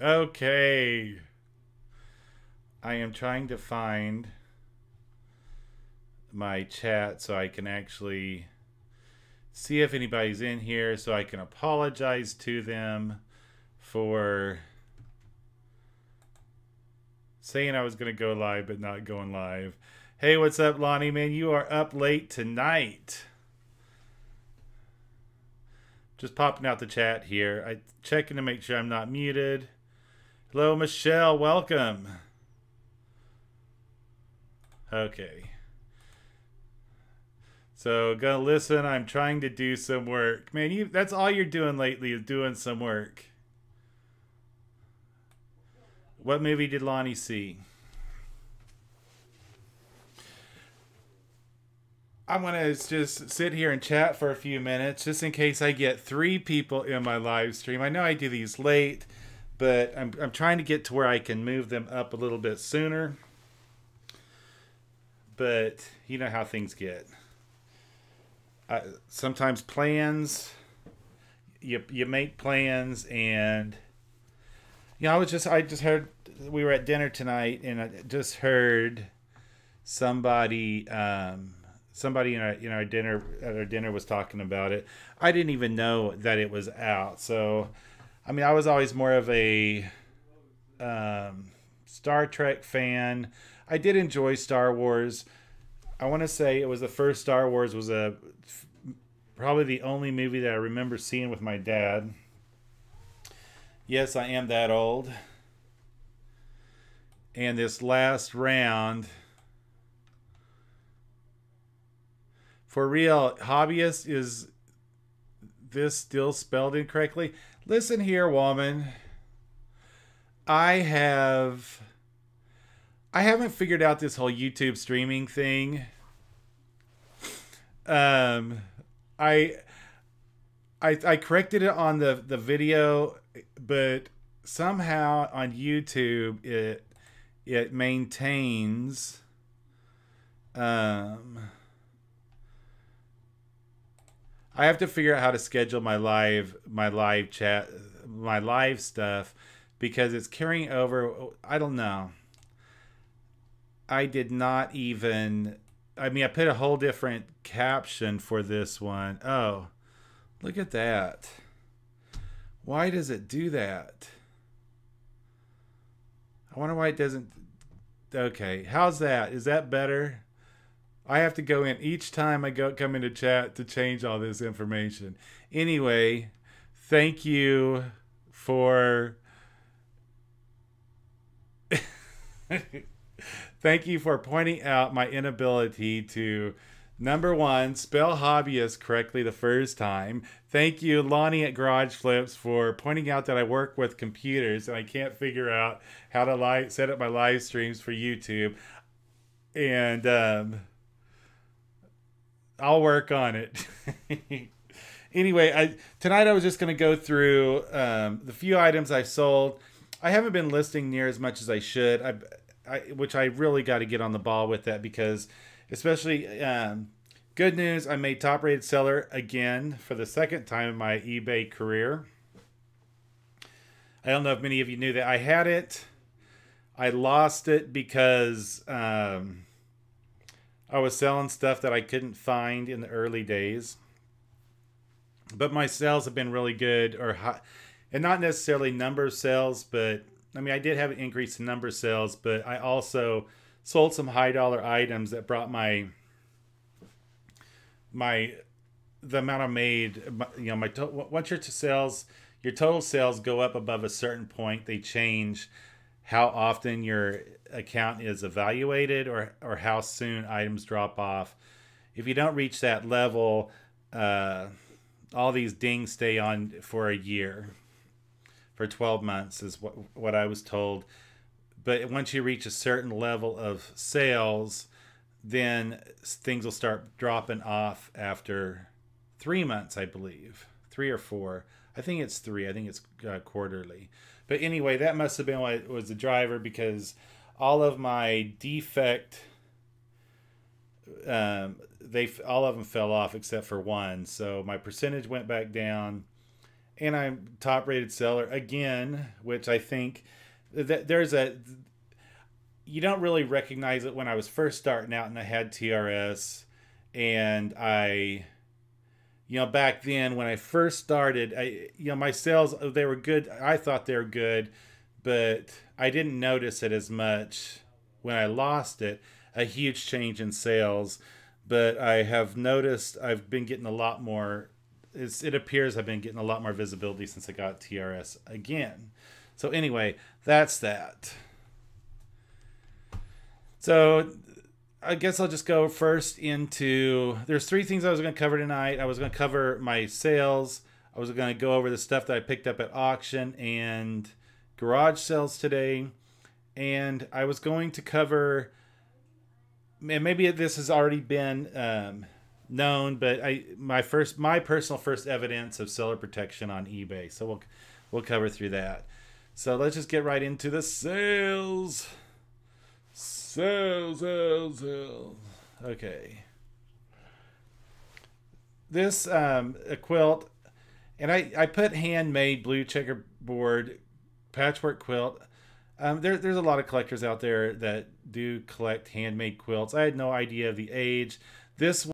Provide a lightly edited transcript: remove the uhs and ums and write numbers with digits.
Okay. I am trying to find my chat so I can actually see if anybody's in here so I can apologize to them for saying I was going to go live but not going live. Hey, what's up, Lonnie? Man, you are up late tonight. Just popping out the chat here. I checking to make sure I'm not muted. Hello, Michelle. Welcome. Okay. So gonna listen. I'm trying to do some work. Man, that's all you're doing lately is doing some work. What movie did Lonnie see? I'm gonna just sit here and chat for a few minutes, just in case I get 3 people in my live stream. I know I do these late, but I'm trying to get to where I can move them up a little bit sooner. But you know how things get. Sometimes plans, you make plans, and I just heard we were at dinner tonight, and I just heard somebody somebody in our dinner at our dinner was talking about it. I didn't even know that it was out. So, I mean, I was always more of a Star Trek fan. I did enjoy Star Wars. I want to say it was the first Star Wars was a probably the only movie that I remember seeing with my dad. Yes, I am that old. And this last round, for real, hobbyist, is this still spelled incorrectly? Listen here, woman. I have I haven't figured out this whole YouTube streaming thing. Um I I corrected it on the video, but somehow on YouTube it maintains um I have to figure out how to schedule my live chat my live stuff because it's carrying over. I don't know. I did not even. I mean, I put a whole different caption for this one. Oh, look at that. Why does it do that? I wonder why it doesn't. Okay, how's that? Is that better? I have to go in each time I go come into chat to change all this information. Anyway, thank you for thank you for pointing out my inability to number one spell hobbyist correctly the first time. Thank you, Lonnie at Garage Flips, for pointing out that I work with computers and I can't figure out how to set up my live streams for YouTube. And I'll work on it. Anyway, tonight I was just going to go through the few items I sold. I haven't been listing near as much as I should, which I really got to get on the ball with that because, especially, good news, I made top rated seller again for the second time in my eBay career. I don't know if many of you knew that I had it. I lost it because I was selling stuff that I couldn't find in the early days. But my sales have been really good, and not necessarily number of sales, but I mean, I did have an increase in number of sales, but I also sold some high dollar items that brought my the amount I made. Once your total sales go up above a certain point, they change how often your account is evaluated or how soon items drop off. If you don't reach that level, all these dings stay on for a year, for 12 months is what I was told. But once you reach a certain level of sales, then things will start dropping off after 3 months, I believe. 3 or 4. I think it's 3. I think it's quarterly. But anyway, that must have been what was the driver because all of my defect, they all of them fell off except for one. So my percentage went back down, and I'm top rated seller again, which I think that there's a, you don't really recognize it when I was first starting out and I had TRS, and back then when I first started, my sales, they were good. I thought they were good, but I didn't notice it as much when I lost it, a huge change in sales. But I have noticed I've been getting a lot more. It appears I've been getting a lot more visibility since I got TRS again. So anyway, that's that. So I guess I'll just go first into. There's three things I was going to cover tonight. I was going to cover my sales. I was going to go over the stuff that I picked up at auction and garage sales today, and I was going to cover. And maybe this has already been known, but my personal first evidence of seller protection on eBay. So we'll cover through that. So let's just get right into the sales. Sales. Okay. This a quilt, and I put handmade blue checkerboard patchwork quilt. There's a lot of collectors out there that do collect handmade quilts. I had no idea of the age. This